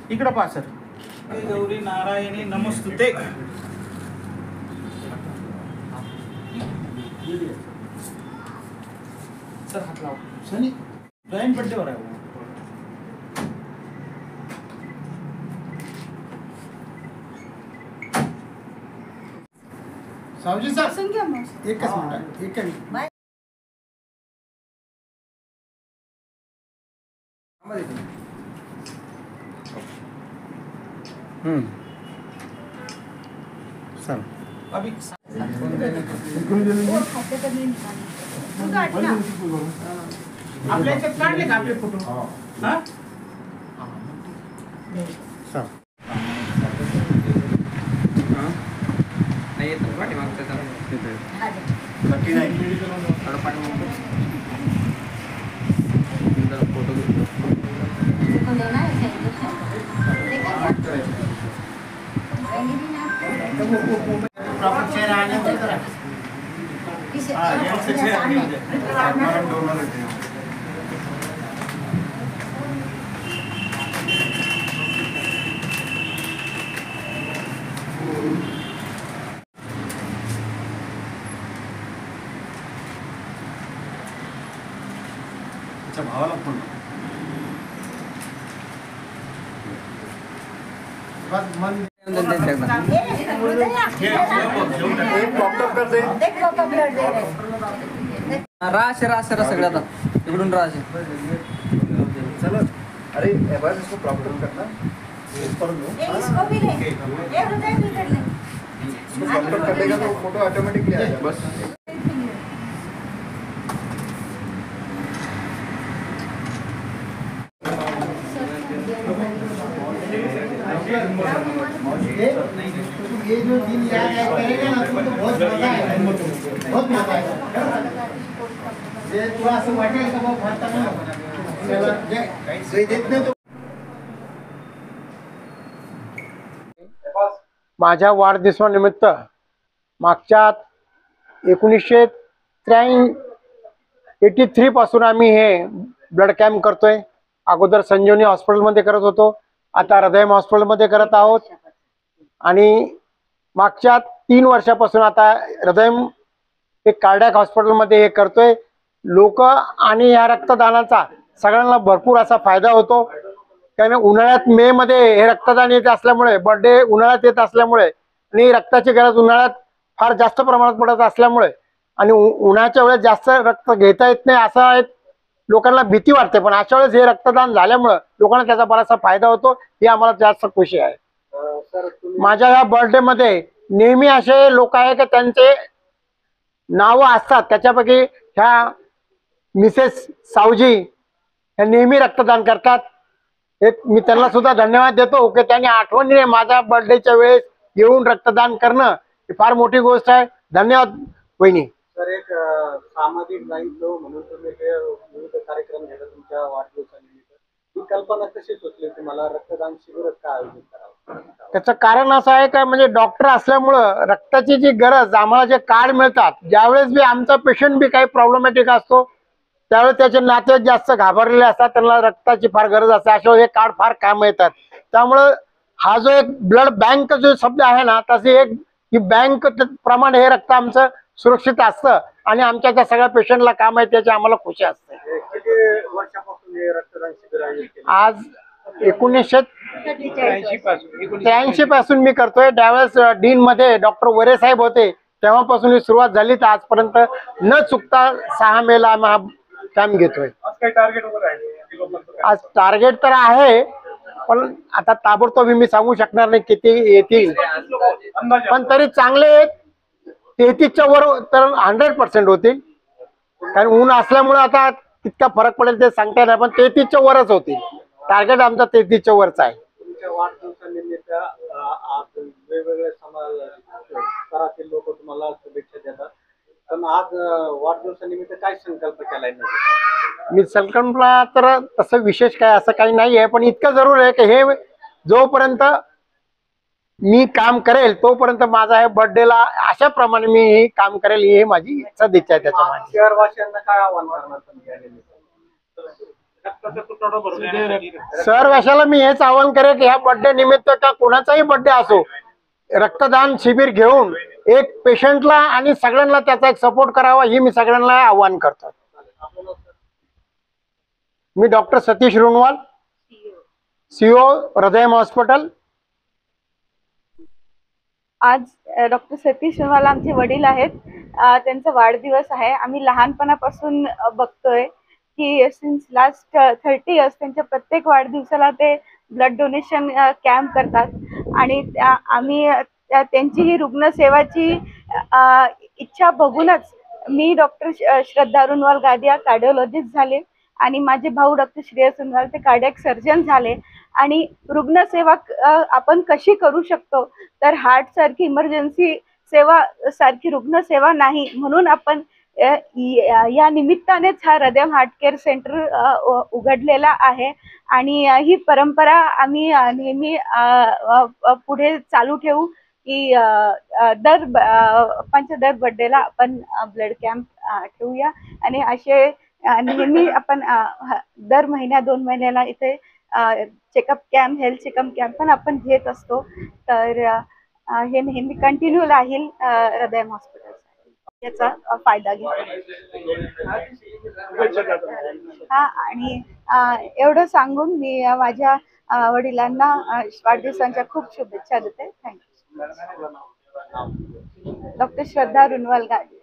इकडं पहा सर. गौरी नारायणी नमस्तुते. सर हात लाव. शनी जॉईन बड्डेवर आहे. सावजी सर एकच मिनिट. एक मिनिट. सर अभी आपल्या याच्यात काढले का आपले फोटो? हा सर नाही येत पाठी मागचं सर बाकी नाही थोडं पाठी मागतो फोटो प्रॉपर चेहरा आने दो जरा. हां ये से चेहरा मरण डोनर है. अच्छा भावाला फोन बस मन राश सगळ्यात इकडून राश. चलो अरे बस इसको प्रॉपर करना. इसको भी ले. ये हृदय भी कर ले. इसको प्रॉपर कर देगा तो फोटो ऑटोमेटिकली आ जाएगा. बस ये जो दिन याद करेगा ना तो बहुत मजा आएगा. बहुत मजा आएगा. ये थोड़ा सा वाटेल का बहुत फाटता ना चला जे देत नाही. माझ्या वाढदिवसानिमित्त मागच्या 1983 पासून आम्ही हे ब्लड कॅम्प करतोय. अगोदर संजीवनी हॉस्पिटलमध्ये करत होतो, आता हृदय हॉस्पिटलमध्ये करत आहोत आणि मागच्या 3 वर्षापासून आता हृदय एक कार्डियाक हॉस्पिटलमध्ये हे करतोय. लोक आणि या रक्तदानाचा सगळ्यांना भरपूर असा फायदा होतो. कारण उन्हाळ्यात मे मध्ये हे रक्तदान येत असल्यामुळे, बर्थडे उन्हाळ्यात येत असल्यामुळे आणि रक्ताची गरज उन्हाळ्यात फार जास्त प्रमाणात पडत असल्यामुळे आणि उन्हाळ्याच्या वेळेस जास्त रक्त घेता येत नाही असं एक लोकांना भीती वाटते. पण अशा वेळेस हे रक्तदान झाल्यामुळे लोकांना त्याचा बराचसा फायदा होतो. ही आम्हाला जास्त खुशी आहे. माझ्या या बर्थडे मध्ये नेहमी असे लोक आहे की त्यांचे नाव असतात. त्याच्यापैकी ह्या मिसेस सावजी ह्या नेहमी रक्तदान करतात. मी त्यांना सुद्धा धन्यवाद देतो की त्यांनी आठवणीने माझ्या बर्थडेच्या वेळेस येऊन रक्तदान करणं ही फार मोठी गोष्ट आहे. धन्यवाद वहिनी. सर एक सामाजिक दायित्व म्हणून तुम्ही हे विविध कार्यक्रम घेता तुमच्या वाढदिवसानिमित्त. ही कल्पना कशी सुचली की मला रक्तदान शिबिरच का आयोजित करावं? त्याचं कारण असं आहे का, म्हणजे डॉक्टर असल्यामुळं रक्ताची जी गरज आम्हाला जे कार्ड मिळतात, ज्यावेळेस बी आमचा पेशंट बी काही प्रॉब्लेमॅटिक असतो त्यावेळेस त्याचे नाते जास्त घाबरलेले असतात, त्यांना रक्ताची फार गरज असते. अशा हे कार्ड फार काम येतात. त्यामुळं हा जो एक ब्लड बँक जो शब्द आहे ना, तसे एक ही बँक प्रमाणे हे रक्त आमचं सुरक्षित असतं आणि आमच्या त्या सगळ्या पेशंटला काम आहे त्याची आम्हाला खुशी असते. किती वर्षापासून हे रक्तदान शिबिर आयोजित केलं? आज 1983 पासून मी करतोय. त्यावेळेस डीन मध्ये डॉक्टर वरे साहेब होते, तेव्हापासून ही सुरुवात झाली तर आजपर्यंत न चुकता 6 मेला आम्ही हा कॅम्प घेतोय. आज टार्गेट तर आहे, पण आता ताबडतोब मी सांगू शकणार नाही किती येतील, पण तरी चांगले 33च्या वर तर 100% होतील. कारण ऊन असल्यामुळे आता कितका फरक पडेल ते सांगता नाही, पण 33च्या वरच होतील. टार्गेट आमचा 33च्या वरचा आहे. तुमच्या वाढदिवसानिमित्त आज वेगवेगळे समाज स्तरातील लोक तुम्हाला शुभेच्छा देतात. पण आज वाढदिवसानिमित्त काय संकल्प केलाय? मी संकल्पना तर तसं विशेष काय असं काही नाही आहे, पण इतकं जरूर आहे की हे जोपर्यंत मी काम करेल तोपर्यंत माझा हे बर्थडेला अशा प्रमाणे मी हे काम करेल, ही माझी सदिच्छा आहे त्याच्या मागे. शहरवासियांना काय आव्हान करणार तुम्ही या निमित्तानं? शहरवाशाला मी हेच आवाहन करेन की ह्या बर्थडे निमित्त का कोणाचाही बर्थडे असो, रक्तदान शिबिर घेऊन एक पेशंटला आणि सगळ्यांना त्याचा एक सपोर्ट करावा, ही मी सगळ्यांना आवाहन करतो. मी doctor Satish Runwal, CO हृदयम hospital. आज डॉक्टर सतीश रुनवाल आमचे वडील आहेत. त्यांचा वाढदिवस आहे. आम्ही लहानपणापासून बघतोय की सिन्स लास्ट 30 इयर्स त्यांच्या प्रत्येक वाढदिवसाला ते ब्लड डोनेशन कॅम्प करतात आणि आम्ही त्यांची ही रुग्णसेवाची इच्छा बघूनच मी डॉक्टर श्रद्धा रुनवाल गादिया कार्डिओलॉजिस्ट झाले आणि माझे भाऊ डॉक्टर श्रेयस रुनवाल ते कार्डियक सर्जन झाले. आणि रुग्णसेवा आपण कशी करू शकतो, तर हार्ट सारखी इमर्जन्सी सेवा सारखी रुग्णसेवा नाही, म्हणून आपण या निमित्तानेच हा हृदय हार्ट केअर सेंटर उघडलेला आहे. आणि ही परंपरा आम्ही नेहमी पुढे चालू ठेवू की दर बर्थडेला आपण ब्लड कॅम्प ठेवूया आणि असे नेहमी आपण दर महिन्या 2 महिन्याला इथे checkup camp, health checkup camp पण आपण घेत असतो. तर हे नेहमी कंटिन्यू राहील हृदय हॉस्पिटल याचा फायदा घ्या. हा, आणि एवढं सांगून मी माझ्या वडिलांना वाढदिवसांच्या खूप शुभेच्छा देते. थँक्यू. डॉक्टर श्रद्धा रुनवाल गादी.